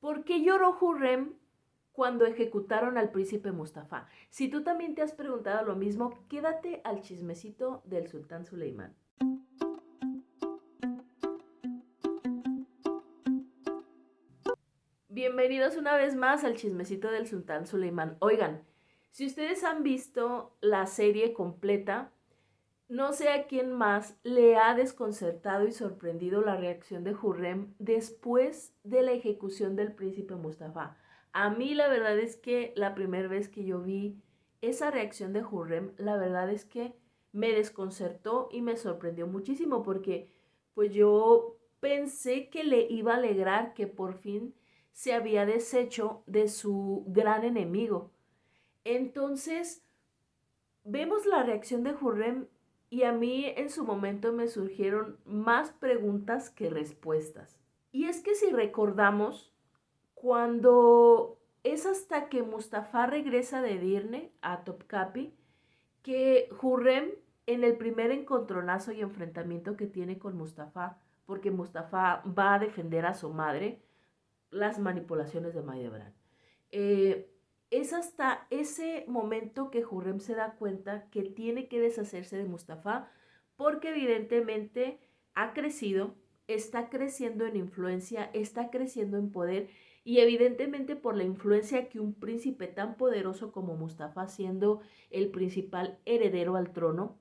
¿Por qué lloró Hurrem cuando ejecutaron al príncipe Mustafa? Si tú también te has preguntado lo mismo, quédate al chismecito del sultán Suleimán. Bienvenidos una vez más al chismecito del sultán Suleimán. Oigan, si ustedes han visto la serie completa, no sé a quién más le ha desconcertado y sorprendido la reacción de Hurrem después de la ejecución del príncipe Mustafa. A mí la verdad es que la primera vez que yo vi esa reacción de Hurrem, la verdad es que me desconcertó y me sorprendió muchísimo porque pues yo pensé que le iba a alegrar que por fin se había deshecho de su gran enemigo. Entonces, vemos la reacción de Hurrem y a mí en su momento me surgieron más preguntas que respuestas. Y es que si recordamos, cuando es hasta que Mustafa regresa de Edirne a Topkapi, que Hurrem en el primer encontronazo y enfrentamiento que tiene con Mustafa, porque Mustafa va a defender a su madre, las manipulaciones de Mahidevran. Eh, es hasta ese momento que Hurrem se da cuenta que tiene que deshacerse de Mustafa porque evidentemente ha crecido, está creciendo en influencia, está creciendo en poder y evidentemente por la influencia que un príncipe tan poderoso como Mustafa, siendo el principal heredero al trono,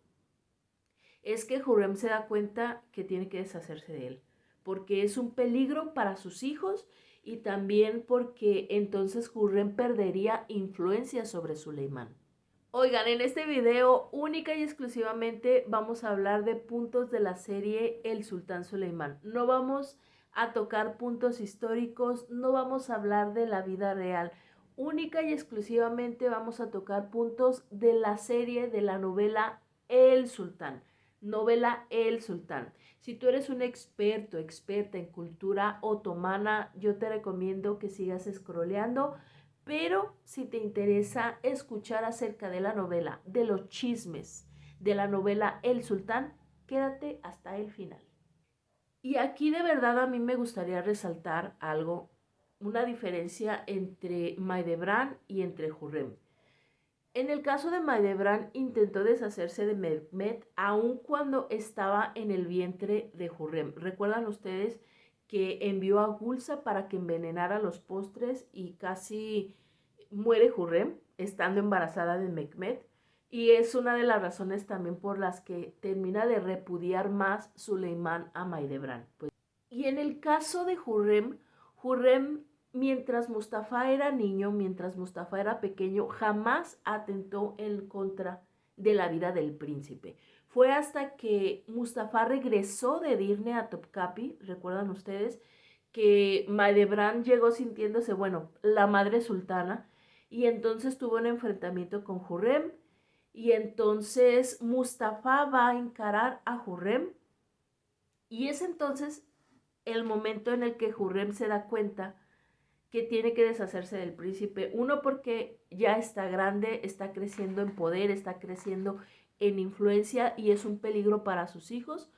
es que Hurrem se da cuenta que tiene que deshacerse de él, porque es un peligro para sus hijos y también porque entonces Hurrem perdería influencia sobre Suleimán. Oigan, en este video única y exclusivamente vamos a hablar de puntos de la serie El Sultán Suleimán. No vamos a tocar puntos históricos, no vamos a hablar de la vida real. Única y exclusivamente vamos a tocar puntos de la serie, de la novela El Sultán. Novela El Sultán. Si tú eres un experto, experta en cultura otomana, yo te recomiendo que sigas scrolleando. Pero si te interesa escuchar acerca de la novela, de los chismes de la novela El Sultán, quédate hasta el final. Y aquí de verdad a mí me gustaría resaltar algo, una diferencia entre Mahidevran y entre Hurrem. En el caso de Mahidevran intentó deshacerse de Mehmet aun cuando estaba en el vientre de Hurrem. ¿Recuerdan ustedes que envió a Gulsa para que envenenara los postres y casi muere Hurrem estando embarazada de Mehmet? Y es una de las razones también por las que termina de repudiar más Suleimán a Mahidevran. Pues, y en el caso de Hurrem, Hurrem mientras Mustafa era niño, mientras Mustafa era pequeño, jamás atentó en contra de la vida del príncipe. Fue hasta que Mustafa regresó de Edirne a Topkapi, recuerdan ustedes, que Mahidevran llegó sintiéndose, bueno, la madre sultana, y entonces tuvo un enfrentamiento con Hurrem, y entonces Mustafa va a encarar a Hurrem, y es entonces el momento en el que Hurrem se da cuenta que tiene que deshacerse del príncipe. Uno, porque ya está grande, está creciendo en poder, está creciendo en influencia y es un peligro para sus hijos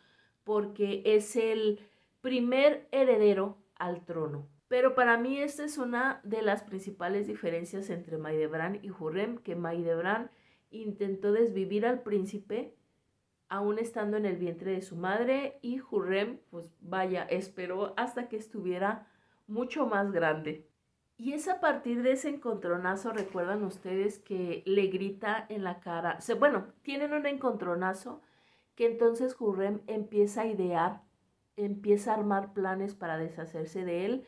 porque es el primer heredero al trono. Pero para mí esta es una de las principales diferencias entre Mahidevran y Hurrem, que Mahidevran intentó desvivir al príncipe aún estando en el vientre de su madre y Hurrem, pues vaya, esperó hasta que estuviera mucho más grande. Y es a partir de ese encontronazo, recuerdan ustedes, que le grita en la cara, bueno, tienen un encontronazo que entonces Hurrem empieza a idear, empieza a armar planes para deshacerse de él.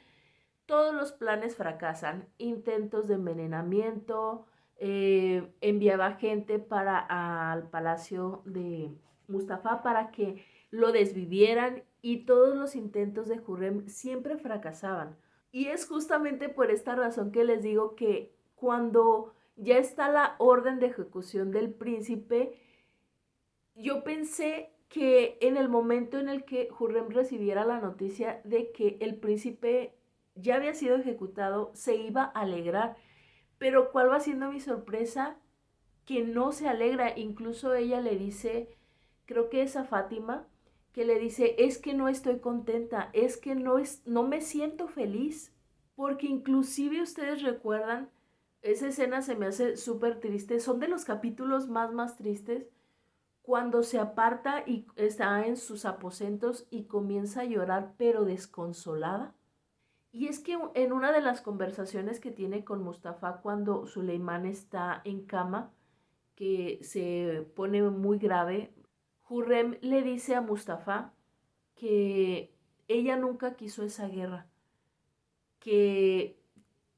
Todos los planes fracasan, intentos de envenenamiento, enviaba gente al palacio de Mustafa para que lo desvivieran y todos los intentos de Hurrem siempre fracasaban. Y es justamente por esta razón que les digo que cuando ya está la orden de ejecución del príncipe, yo pensé que en el momento en el que Hurrem recibiera la noticia de que el príncipe ya había sido ejecutado, se iba a alegrar. Pero ¿cuál va siendo mi sorpresa? Que no se alegra. Incluso ella le dice, creo que es a Fátima, que le dice, es que no estoy contenta, es que no me siento feliz. porque inclusive ustedes recuerdan, esa escena se me hace súper triste, son de los capítulos más tristes, cuando se aparta y está en sus aposentos y comienza a llorar, pero desconsolada. Y es que en una de las conversaciones que tiene con Mustafa cuando Suleimán está en cama, que se pone muy grave, Hurrem le dice a Mustafa que ella nunca quiso esa guerra, que,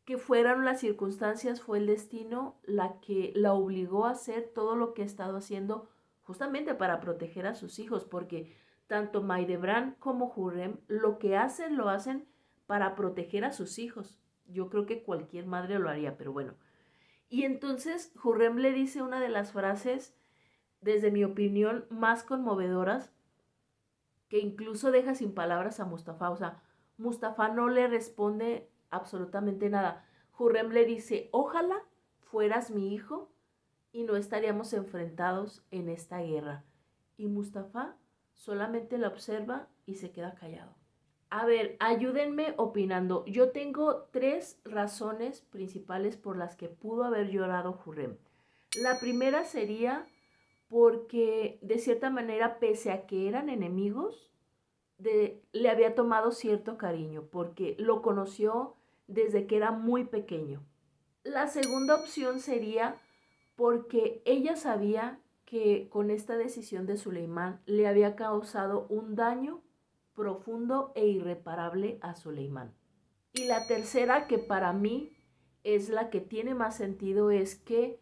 que fueran las circunstancias, fue el destino la que la obligó a hacer todo lo que ha estado haciendo justamente para proteger a sus hijos, porque tanto Maidebran como Hurrem lo que hacen lo hacen para proteger a sus hijos. Yo creo que cualquier madre lo haría, pero bueno. Y entonces Hurrem le dice una de las frases, desde mi opinión, más conmovedoras, que incluso deja sin palabras a Mustafa. O sea, Mustafa no le responde absolutamente nada. Hurrem le dice, ojalá fueras mi hijo y no estaríamos enfrentados en esta guerra. Y Mustafa solamente la observa y se queda callado. A ver, ayúdenme opinando. Yo tengo 3 razones principales por las que pudo haber llorado Hurrem. La primera sería porque de cierta manera, pese a que eran enemigos, le había tomado cierto cariño, porque lo conoció desde que era muy pequeño. La segunda opción sería porque ella sabía que con esta decisión de Suleimán le había causado un daño profundo e irreparable a Suleimán. Y la tercera, que para mí es la que tiene más sentido, es que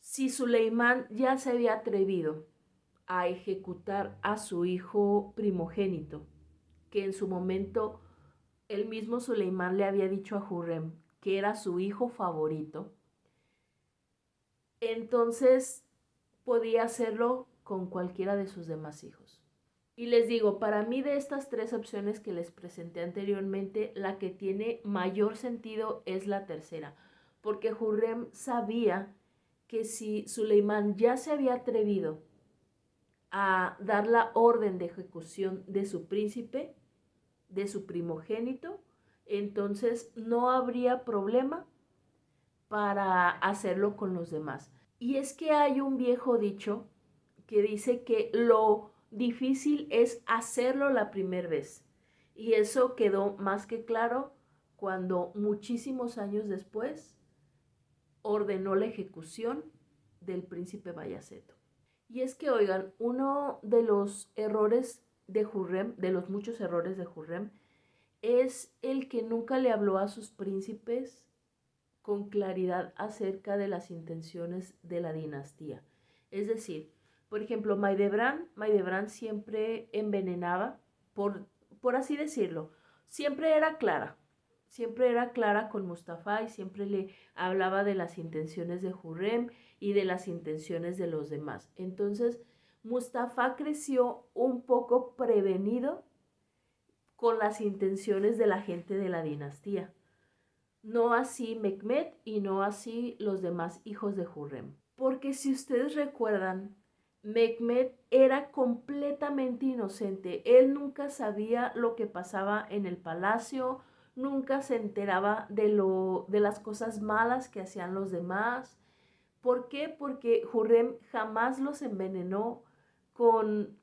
si Suleimán ya se había atrevido a ejecutar a su hijo primogénito, que en su momento el mismo Suleimán le había dicho a Hurrem que era su hijo favorito, entonces podía hacerlo con cualquiera de sus demás hijos. Y les digo, para mí de estas 3 opciones que les presenté anteriormente, la que tiene mayor sentido es la tercera, porque Hurrem sabía que si Suleimán ya se había atrevido a dar la orden de ejecución de su príncipe, de su primogénito, entonces no habría problema para hacerlo con los demás. Y es que hay un viejo dicho que dice que lo difícil es hacerlo la primera vez. Y eso quedó más que claro cuando muchísimos años después ordenó la ejecución del príncipe Bayaceto. Y es que, oigan, uno de los errores de Hurrem, de los muchos errores de Hurrem, es el que nunca le habló a sus príncipes con claridad acerca de las intenciones de la dinastía. Es decir, por ejemplo, Maidebran siempre envenenaba, por así decirlo, siempre era clara con Mustafa y siempre le hablaba de las intenciones de Hurrem y de las intenciones de los demás. Entonces, Mustafa creció un poco prevenido con las intenciones de la gente de la dinastía. No así Mehmed y no así los demás hijos de Hurrem. Porque si ustedes recuerdan, Mehmed era completamente inocente. Él nunca sabía lo que pasaba en el palacio, nunca se enteraba de las cosas malas que hacían los demás. ¿Por qué? Porque Hurrem jamás los envenenó con,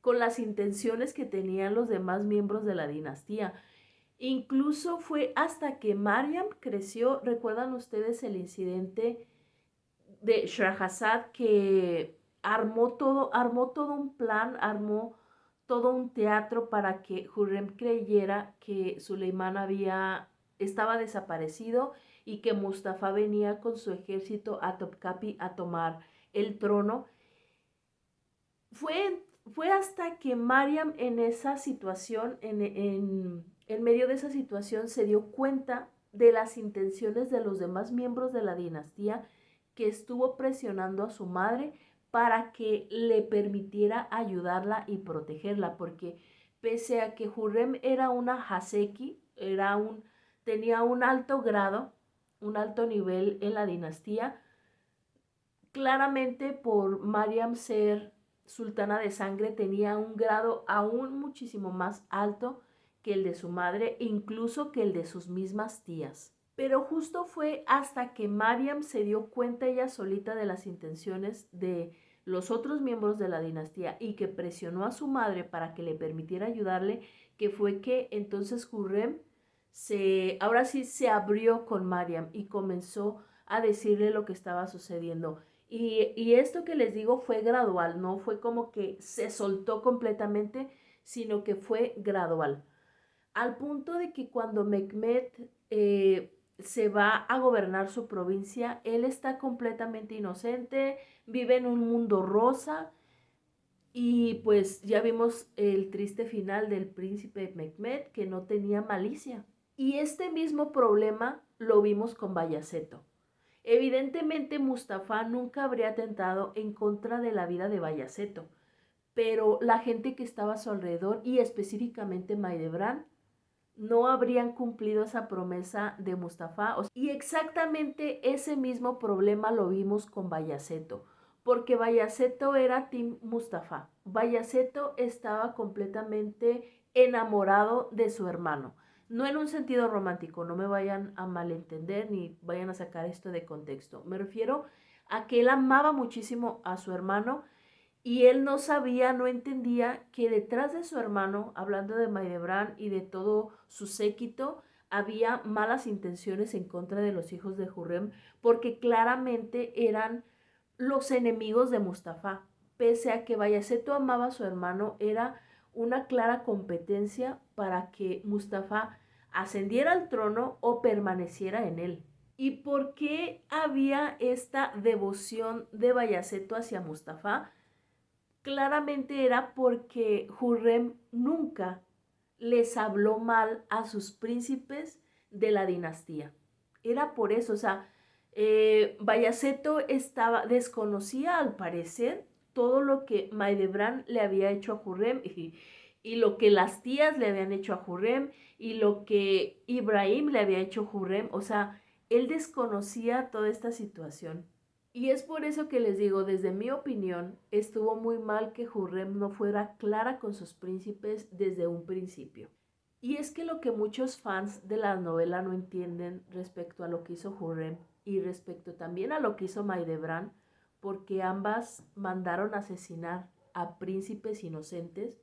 con las intenciones que tenían los demás miembros de la dinastía. Incluso fue hasta que Mariam creció, ¿recuerdan ustedes el incidente de Shahrazad que armó todo un plan, armó todo un teatro para que Hurrem creyera que Suleimán estaba desaparecido y que Mustafa venía con su ejército a Topkapi a tomar el trono? Fue hasta que Mariam en esa situación, en medio de esa situación, se dio cuenta de las intenciones de los demás miembros de la dinastía, que estuvo presionando a su madre para que le permitiera ayudarla y protegerla, porque pese a que Hurrem era una Haseki, tenía un alto grado, un alto nivel en la dinastía, claramente por Mariam ser sultana de sangre tenía un grado aún muchísimo más alto que el de su madre, incluso que el de sus mismas tías. Pero justo fue hasta que Mariam se dio cuenta ella solita de las intenciones de los otros miembros de la dinastía y que presionó a su madre para que le permitiera ayudarle, que fue que entonces Hurrem ahora sí se abrió con Mariam y comenzó a decirle lo que estaba sucediendo. Y esto que les digo fue gradual, no fue como que se soltó completamente, sino que fue gradual. Al punto de que cuando Mehmet se va a gobernar su provincia, él está completamente inocente, vive en un mundo rosa y pues ya vimos el triste final del príncipe Mehmet, que no tenía malicia. Y este mismo problema lo vimos con Bayaceto. Evidentemente Mustafa nunca habría atentado en contra de la vida de Bayaceto, pero la gente que estaba a su alrededor y específicamente Maidebran no habrían cumplido esa promesa de Mustafa. Y exactamente ese mismo problema lo vimos con Bayaceto, porque Bayaceto era Team Mustafa. Bayaceto estaba completamente enamorado de su hermano. No en un sentido romántico, no me vayan a malentender ni vayan a sacar esto de contexto. Me refiero a que él amaba muchísimo a su hermano y él no sabía, no entendía que detrás de su hermano, hablando de Maidebran y de todo su séquito, había malas intenciones en contra de los hijos de Hurrem, porque claramente eran los enemigos de Mustafa. Pese a que Bayaceto amaba a su hermano, era una clara competencia para que Mustafa ascendiera al trono o permaneciera en él. ¿Y por qué había esta devoción de Bayaceto hacia Mustafa? Claramente era porque Hurrem nunca les habló mal a sus príncipes de la dinastía. Era por eso, o sea, Bayaceto desconocía al parecer todo lo que Maidebran le había hecho a Hurrem y lo que las tías le habían hecho a Hurrem y lo que Ibrahim le había hecho a Hurrem. O sea, él desconocía toda esta situación. Y es por eso que les digo, desde mi opinión, estuvo muy mal que Hurrem no fuera clara con sus príncipes desde un principio. Y es que lo que muchos fans de la novela no entienden respecto a lo que hizo Hurrem y respecto también a lo que hizo Maidebran, porque ambas mandaron asesinar a príncipes inocentes,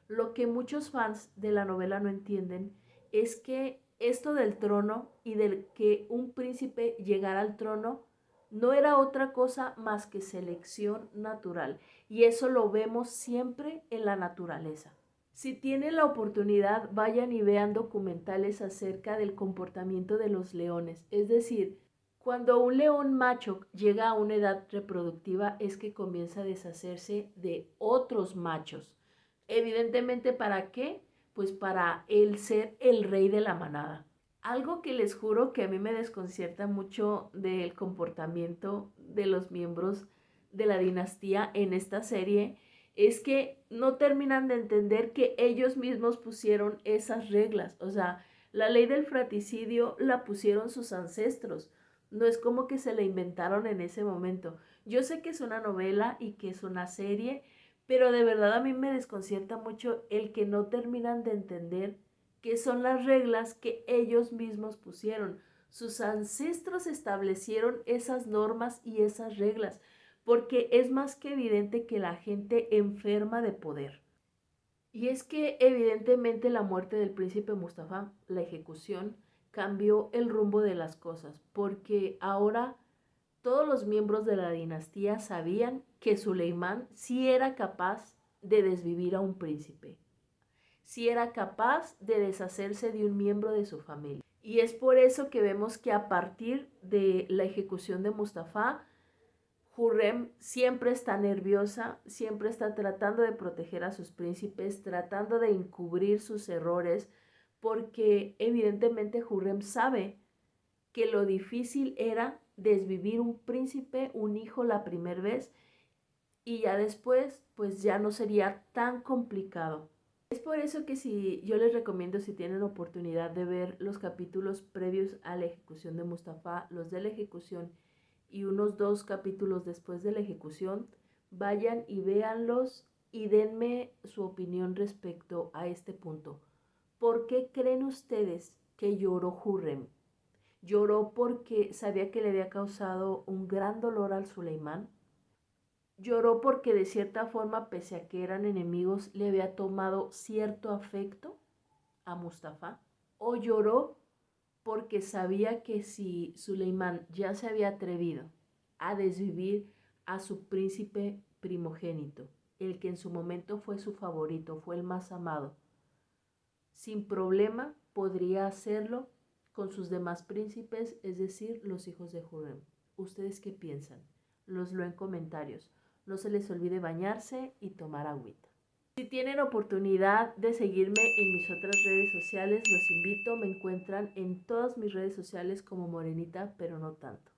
lo que muchos fans de la novela no entienden es que esto del trono y del que un príncipe llegara al trono no era otra cosa más que selección natural. Y eso lo vemos siempre en la naturaleza. Si tienen la oportunidad, vayan y vean documentales acerca del comportamiento de los leones. Es decir, cuando un león macho llega a una edad reproductiva es que comienza a deshacerse de otros machos. Evidentemente, ¿para qué? Pues para él ser el rey de la manada. Algo que les juro que a mí me desconcierta mucho del comportamiento de los miembros de la dinastía en esta serie es que no terminan de entender que ellos mismos pusieron esas reglas. O sea, la ley del fratricidio la pusieron sus ancestros. No es como que se la inventaron en ese momento. Yo sé que es una novela y que es una serie, pero de verdad a mí me desconcierta mucho el que no terminan de entender que son las reglas que ellos mismos pusieron. Sus ancestros establecieron esas normas y esas reglas, porque es más que evidente que la gente enferma de poder. Y es que evidentemente la muerte del príncipe Mustafa, la ejecución, cambió el rumbo de las cosas, porque ahora todos los miembros de la dinastía sabían que Suleimán sí era capaz de desvivir a un príncipe, si era capaz de deshacerse de un miembro de su familia. Y es por eso que vemos que a partir de la ejecución de Mustafa, Hurrem siempre está nerviosa, siempre está tratando de proteger a sus príncipes, tratando de encubrir sus errores, porque evidentemente Hurrem sabe que lo difícil era desvivir un príncipe, un hijo la primera vez, y ya después pues ya no sería tan complicado. Es por eso que si yo les recomiendo, si tienen oportunidad de ver los capítulos previos a la ejecución de Mustafa, los de la ejecución y unos 2 capítulos después de la ejecución, vayan y véanlos y denme su opinión respecto a este punto, ¿Por qué creen ustedes que lloró Hurrem? ¿Lloró porque sabía que le había causado un gran dolor al Suleimán? ¿Lloró porque de cierta forma, pese a que eran enemigos, le había tomado cierto afecto a Mustafa? ¿O lloró porque sabía que si Suleimán ya se había atrevido a desvivir a su príncipe primogénito, el que en su momento fue su favorito, fue el más amado, sin problema podría hacerlo con sus demás príncipes, es decir, los hijos de Hurrem? ¿Ustedes qué piensan? Los leo en comentarios. No se les olvide bañarse y tomar agüita. Si tienen oportunidad de seguirme en mis otras redes sociales, los invito. Me encuentran en todas mis redes sociales como Morenita, pero no tanto.